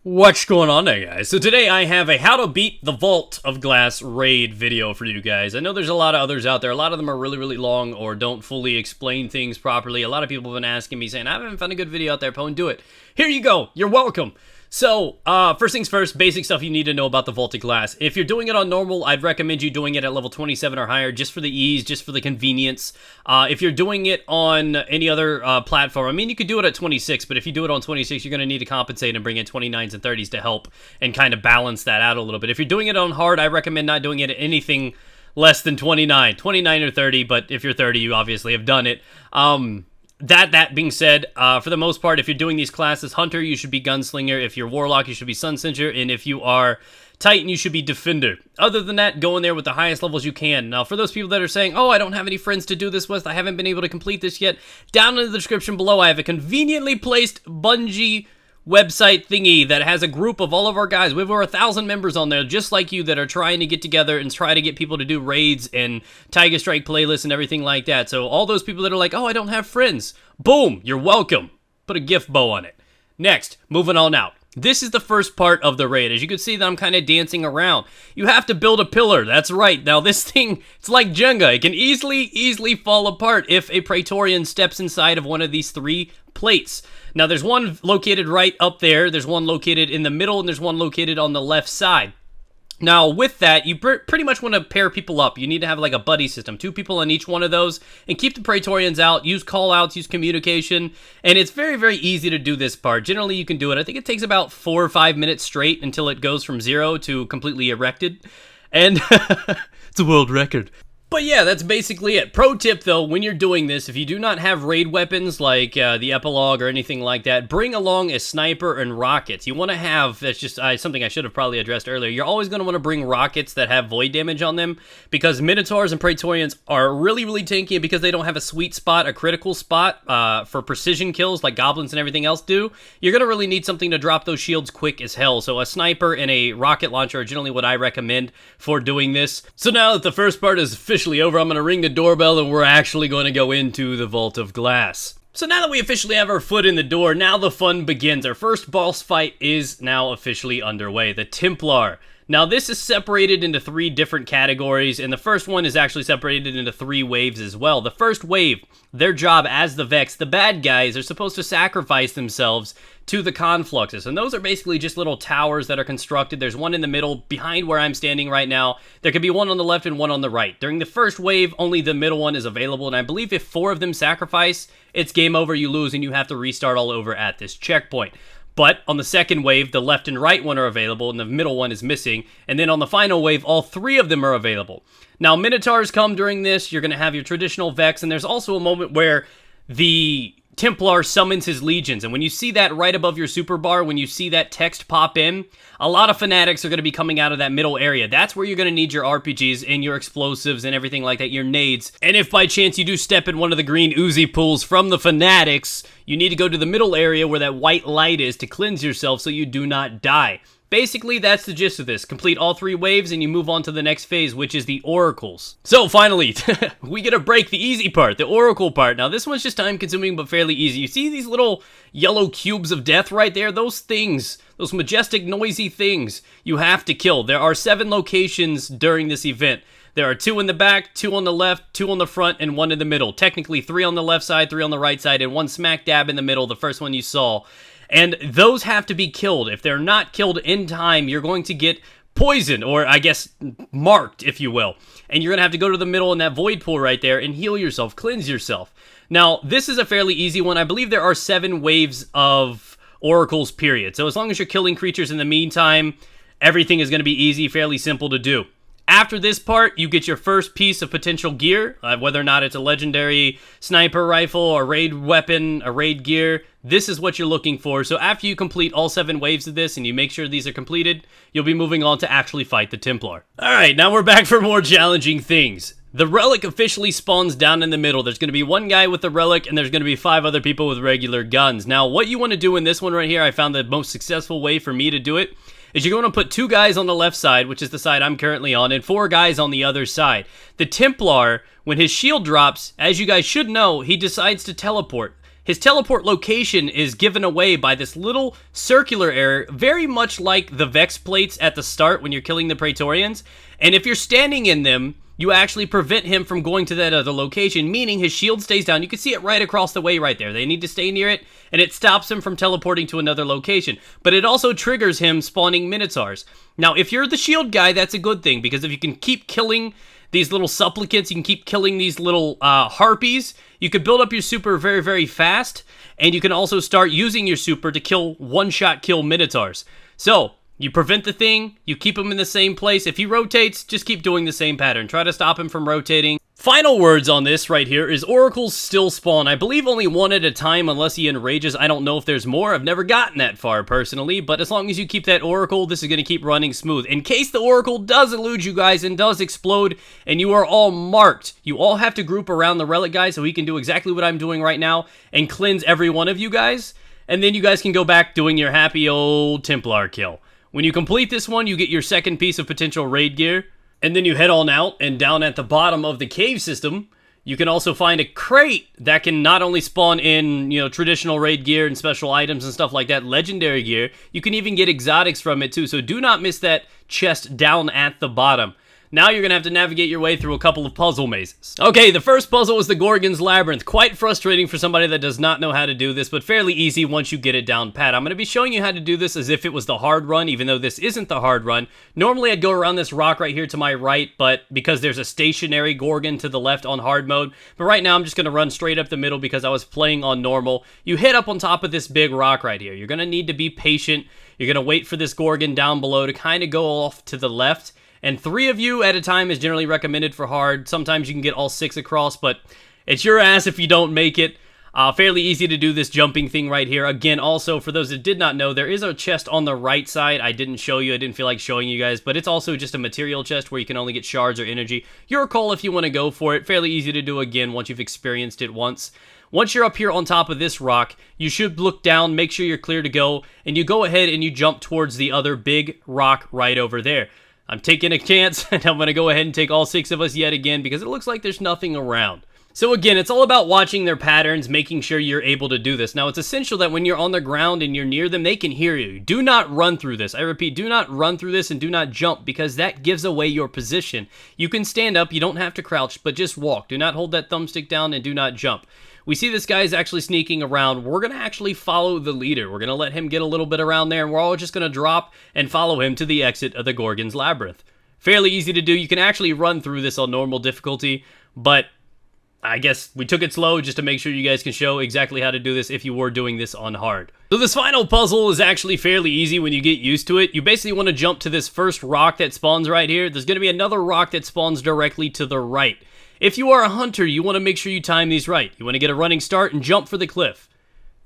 What's going on there, guys? So today I have a how to beat the Vault of Glass raid video for you guys. I know there's a lot of others out there. A lot of them are really long or don't fully explain things properly. A lot of people have been asking me saying, I haven't found a good video out there, Pone, do it. Here you go. You're welcome. So, first things first, basic stuff you need to know about the Vault of Glass. If you're doing it on normal, I'd recommend you doing it at level 27 or higher, just for the ease, just for the convenience. If you're doing it on any other platform, I mean, you could do it at 26, but if you do it on 26, you're going to need to compensate and bring in 29s and 30s to help and kind of balance that out a little bit. If you're doing it on hard, I recommend not doing it at anything less than 29 or 30, but if you're 30, you obviously have done it. That being said, for the most part, if you're doing these classes, Hunter, you should be Gunslinger. If you're Warlock, you should be Sunsinger. And if you are Titan, you should be Defender. Other than that, go in there with the highest levels you can. Now, for those people that are saying, oh, I don't have any friends to do this with, I haven't been able to complete this yet, down in the description below, I have a conveniently placed Bungie website thingy that has a group of all of our guys. We have over 1,000 members on there, just like you, that are trying to get together and try to get people to do raids and Tiger Strike playlists and everything like that. So all those people that are like, oh, I don't have friends, boom, you're welcome. Put a gift bow on it. Next, moving on out. This is the first part of the raid. As you can see that I'm kind of dancing around. You have to build a pillar. That's right. Now this thing, it's like Jenga. It can easily fall apart if a Praetorian steps inside of one of these three plates. Now there's one located right up there. There's one located in the middle, and there's one located on the left side. Now, with that, you pretty much want to pair people up. You need to have like a buddy system, 2 people on each one of those, and keep the Praetorians out, use call-outs, use communication, and it's very easy to do this part. Generally, you can do it. I think it takes about 4 or 5 minutes straight until it goes from 0 to completely erected, and it's a world record. But yeah, that's basically it. Pro tip though, when you're doing this, if you do not have raid weapons like the epilogue or anything like that, bring along a sniper and rockets. You want to have, that's just something I should have probably addressed earlier, you're always going to want to bring rockets that have void damage on them, because Minotaurs and Praetorians are really tanky, and because they don't have a sweet spot, a critical spot for precision kills like goblins and everything else do, you're going to really need something to drop those shields quick as hell. So a sniper and a rocket launcher are generally what I recommend for doing this. So now that the first part is officially over, I'm going to ring the doorbell and we're actually going to go into the Vault of Glass. So now that we officially have our foot in the door, now the fun begins. Our first boss fight is now officially underway, the Templar. Now this is separated into 3 different categories, and the first one is actually separated into 3 waves as well. The first wave, their job as the Vex, the bad guys, are supposed to sacrifice themselves to the Confluxes, and those are basically just little towers that are constructed. There's one in the middle, behind where I'm standing right now. There could be one on the left and one on the right. During the first wave, only the middle one is available, and I believe if 4 of them sacrifice, it's game over, you lose, and you have to restart all over at this checkpoint. But on the second wave, the left and right one are available, and the middle one is missing. And then on the final wave, all 3 of them are available. Now, Minotaurs come during this. You're going to have your traditional Vex, and there's also a moment where the Templar summons his legions. And when you see that right above your super bar, when you see that text pop in, a lot of fanatics are going to be coming out of that middle area. That's where you're going to need your RPGs and your explosives and everything like that, your nades. And if by chance you do step in one of the green Uzi pools from the fanatics, you need to go to the middle area where that white light is to cleanse yourself so you do not die. Basically, that's the gist of this. Complete all 3 waves and you move on to the next phase, which is the Oracles. So finally, we get to break the easy part, the Oracle part. Now this one's just time consuming but fairly easy. You see these little yellow cubes of death right there? Those things, those majestic noisy things, you have to kill. There are 7 locations during this event. There are 2 in the back, 2 on the left, 2 on the front, and 1 in the middle. Technically 3 on the left side, 3 on the right side, and 1 smack dab in the middle, the first one you saw. And those have to be killed. If they're not killed in time, you're going to get poisoned, or I guess marked, if you will. And you're going to have to go to the middle in that void pool right there and heal yourself, cleanse yourself. Now, this is a fairly easy one. I believe there are 7 waves of Oracles, period. So as long as you're killing creatures in the meantime, everything is going to be easy, fairly simple to do. After this part, you get your first piece of potential gear, whether or not it's a legendary sniper rifle, a raid weapon, a raid gear. This is what you're looking for. So after you complete all 7 waves of this and you make sure these are completed, you'll be moving on to actually fight the Templar. Alright, now we're back for more challenging things. The relic officially spawns down in the middle. There's going to be 1 guy with the relic, and there's going to be 5 other people with regular guns. Now, what you want to do in this one right here, I found the most successful way for me to do it, is you're going to put 2 guys on the left side, which is the side I'm currently on, and 4 guys on the other side. The Templar, when his shield drops, as you guys should know, he decides to teleport. his teleport location is given away by this little circular area, very much like the Vex plates at the start when you're killing the Praetorians. And if you're standing in them, you actually prevent him from going to that other location, meaning his shield stays down. You can see it right across the way right there. They need to stay near it, and it stops him from teleporting to another location. But it also triggers him spawning Minotaurs. Now, if you're the shield guy, that's a good thing, because if you can keep killing these little supplicants, you can keep killing these little harpies, you can build up your super very, very fast, and you can also start using your super to kill one-shot kill Minotaurs. So, you prevent the thing, you keep him in the same place. If he rotates, just keep doing the same pattern. Try to stop him from rotating. Final words on this right here is oracles still spawn. I believe only one at a time unless he enrages. I don't know if there's more. I've never gotten that far personally, but as long as you keep that oracle, this is going to keep running smooth. In case the oracle does elude you guys and does explode and you are all marked, you all have to group around the relic guy so he can do exactly what I'm doing right now and cleanse every one of you guys. And then you guys can go back doing your happy old Templar kill. When you complete this one, you get your second piece of potential raid gear, and then you head on out, and down at the bottom of the cave system, you can also find a crate that can not only spawn in, traditional raid gear and special items and stuff like that, legendary gear, you can even get exotics from it too, so do not miss that chest down at the bottom. Now you're going to have to navigate your way through a couple of puzzle mazes. Okay, the first puzzle is the Gorgon's Labyrinth. Quite frustrating for somebody that does not know how to do this, but fairly easy once you get it down pat. I'm going to be showing you how to do this as if it was the hard run, even though this isn't the hard run. Normally I'd go around this rock right here to my right, but because there's a stationary Gorgon to the left on hard mode, but right now I'm just going to run straight up the middle because I was playing on normal. You hit up on top of this big rock right here. You're going to need to be patient. You're going to wait for this Gorgon down below to kind of go off to the left. And 3 of you at a time is generally recommended for hard. Sometimes you can get all 6 across, but it's your ass if you don't make it. Fairly easy to do this jumping thing right here. Again, also, for those that did not know, there is a chest on the right side. I didn't show you. I didn't feel like showing you guys, but it's also just a material chest where you can only get shards or energy. Your call if you want to go for it. Fairly easy to do again once you've experienced it once. Once you're up here on top of this rock, you should look down, make sure you're clear to go, and you go ahead and you jump towards the other big rock right over there. I'm taking a chance, and I'm going to go ahead and take all 6 of us yet again, because it looks like there's nothing around. So again, it's all about watching their patterns, making sure you're able to do this. Now, it's essential that when you're on the ground and you're near them, they can hear you. Do not run through this. I repeat, do not run through this and do not jump, because that gives away your position. You can stand up, you don't have to crouch, but just walk. Do not hold that thumbstick down and do not jump. We see this guy is actually sneaking around. We're going to actually follow the leader. We're going to let him get a little bit around there, and we're all just going to drop and follow him to the exit of the Gorgon's Labyrinth. Fairly easy to do. You can actually run through this on normal difficulty, but I guess we took it slow just to make sure you guys can show exactly how to do this if you were doing this on hard. So this final puzzle is actually fairly easy when you get used to it. You basically want to jump to this first rock that spawns right here. There's going to be another rock that spawns directly to the right. If you are a hunter, you want to make sure you time these right. You want to get a running start and jump for the cliff.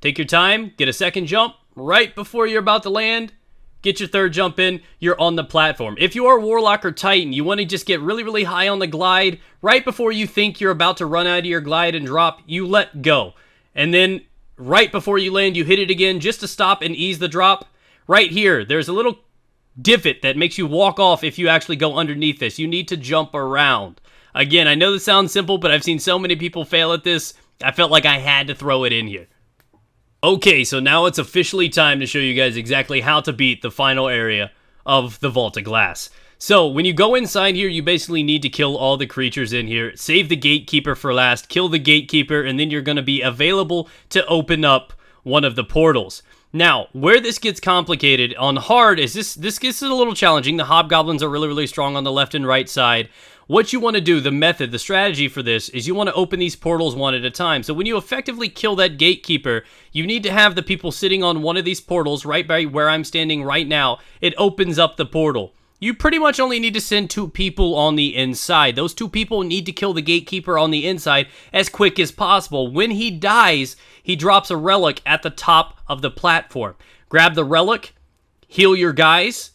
Take your time, get a second jump right before you're about to land. Get your third jump in, you're on the platform. If you are Warlock or Titan, you want to just get really, really high on the glide. Right before you think you're about to run out of your glide and drop, you let go. And then right before you land, you hit it again just to stop and ease the drop. Right here, there's a little divot that makes you walk off if you actually go underneath this. You need to jump around. Again, I know this sounds simple, but I've seen so many people fail at this, I felt like I had to throw it in here. Okay, so now it's officially time to show you guys exactly how to beat the final area of the Vault of Glass. So, when you go inside here, you basically need to kill all the creatures in here, save the Gatekeeper for last, kill the Gatekeeper, and then you're going to be available to open up one of the portals. Now, where this gets complicated on hard is this gets a little challenging. The Hobgoblins are really, really strong on the left and right side. What you want to do, the method, the strategy for this, is you want to open these portals one at a time. So when you effectively kill that Gatekeeper, you need to have the people sitting on one of these portals right by where I'm standing right now. It opens up the portal. You pretty much only need to send 2 people on the inside. Those 2 people need to kill the Gatekeeper on the inside as quick as possible. When he dies, he drops a relic at the top of the platform. Grab the relic, heal your guys,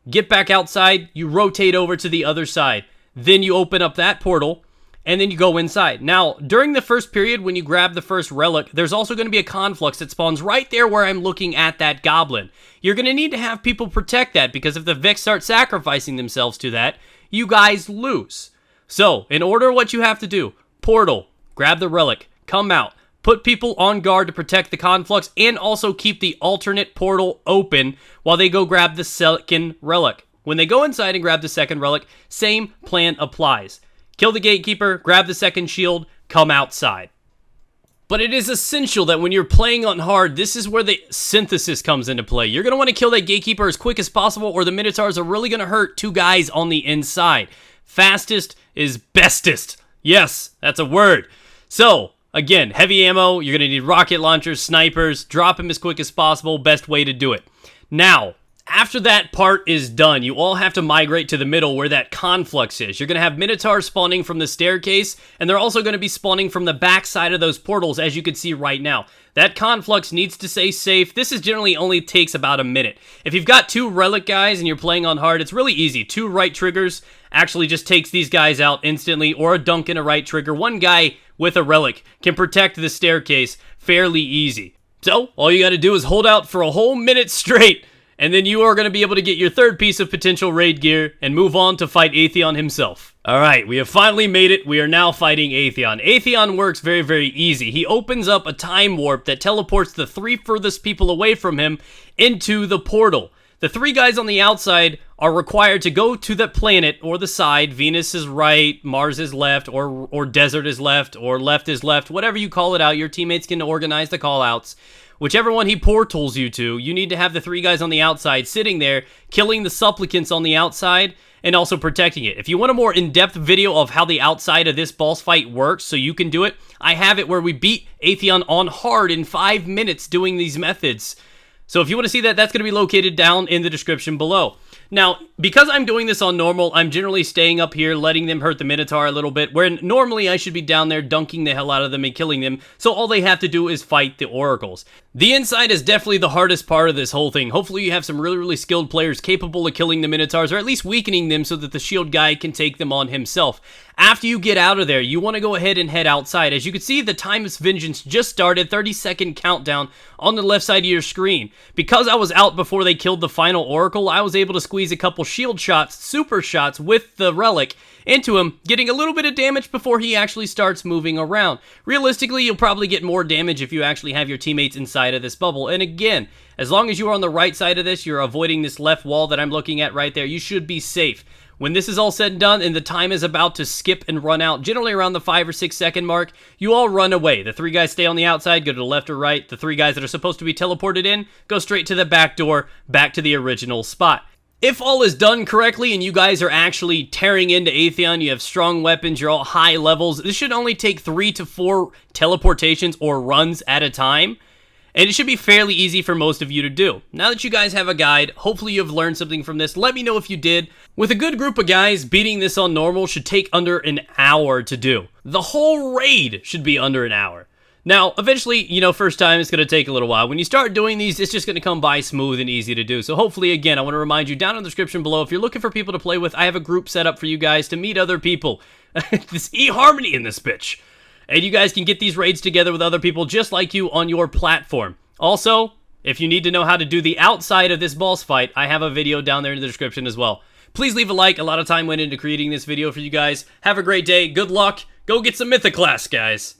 get back outside, you rotate over to the other side. Then you open up that portal, and then you go inside. Now, during the first period, when you grab the first relic, there's also going to be a conflux that spawns right there where I'm looking at that goblin. You're going to need to have people protect that, because if the Vex start sacrificing themselves to that, you guys lose. So, in order, what you have to do, portal, grab the relic, come out, put people on guard to protect the conflux, and also keep the alternate portal open while they go grab the second relic. When they go inside and grab the second relic, same plan applies. Kill the gatekeeper, grab the second shield, come outside. But it is essential that when you're playing on hard, this is where the synthesis comes into play. You're going to want to kill that gatekeeper as quick as possible, or the Minotaurs are really going to hurt two guys on the inside. Fastest is bestest. Yes, that's a word. So, again, heavy ammo, you're going to need rocket launchers, snipers, drop them as quick as possible, best way to do it. Now, after that part is done, you all have to migrate to the middle where that conflux is. You're going to have Minotaurs spawning from the staircase, and they're also going to be spawning from the back side of those portals, as you can see right now. That conflux needs to stay safe. This is generally only takes about a minute. If you've got two relic guys and you're playing on hard, it's really easy. Two right triggers actually just takes these guys out instantly, or a dunk and a right trigger. One guy with a relic can protect the staircase fairly easy. So, all you got to do is hold out for a whole minute straight, and then you are going to be able to get your third piece of potential raid gear and move on to fight Atheon himself. Alright, we have finally made it. We are now fighting Atheon. Atheon works very, very easy. He opens up a time warp that teleports the three furthest people away from him into the portal. The three guys on the outside are required to go to the planet or the side. Venus is right, Mars is left, or desert is left, or left is left. Whatever you call it out, your teammates can organize the call-outs. Whichever one he portals you to, you need to have the three guys on the outside sitting there, killing the supplicants on the outside, and also protecting it. If you want a more in-depth video of how the outside of this boss fight works so you can do it, I have it where we beat Atheon on hard in 5 minutes doing these methods. So if you want to see that, that's going to be located down in the description below. Now, because I'm doing this on normal, I'm generally staying up here, letting them hurt the Minotaur a little bit, where normally I should be down there dunking the hell out of them and killing them, so all they have to do is fight the oracles. The inside is definitely the hardest part of this whole thing. Hopefully you have some really, really skilled players capable of killing the Minotaurs, or at least weakening them so that the shield guy can take them on himself. After you get out of there, you want to go ahead and head outside. As you can see, the Time of Vengeance just started, 30-second countdown on the left side of your screen. Because I was out before they killed the final oracle, I was able to squeeze a couple shield shots, super shots with the relic into him, getting a little bit of damage before he actually starts moving around. Realistically, you'll probably get more damage if you actually have your teammates inside of this bubble. And again, as long as you are on the right side of this, you're avoiding this left wall that I'm looking at right there, you should be safe. When this is all said and done and the time is about to skip and run out, generally around the 5 or 6 second mark, you all run away. The three guys stay on the outside, go to the left or right. The three guys that are supposed to be teleported in, go straight to the back door, back to the original spot. If all is done correctly and you guys are actually tearing into Atheon, you have strong weapons, you're all high levels, this should only take 3 to 4 teleportations or runs at a time. And it should be fairly easy for most of you to do. Now that you guys have a guide, hopefully you've learned something from this. Let me know if you did. With a good group of guys, beating this on normal should take under an hour to do. The whole raid should be under an hour. Now, eventually, you know, first time it's going to take a little while. When you start doing these, it's just going to come by smooth and easy to do. So hopefully, again, I want to remind you down in the description below, if you're looking for people to play with, I have a group set up for you guys to meet other people. This eHarmony in this bitch. And you guys can get these raids together with other people just like you on your platform. Also, if you need to know how to do the outside of this boss fight, I have a video down there in the description as well. Please leave a like. A lot of time went into creating this video for you guys. Have a great day. Good luck. Go get some Mythoclast, guys.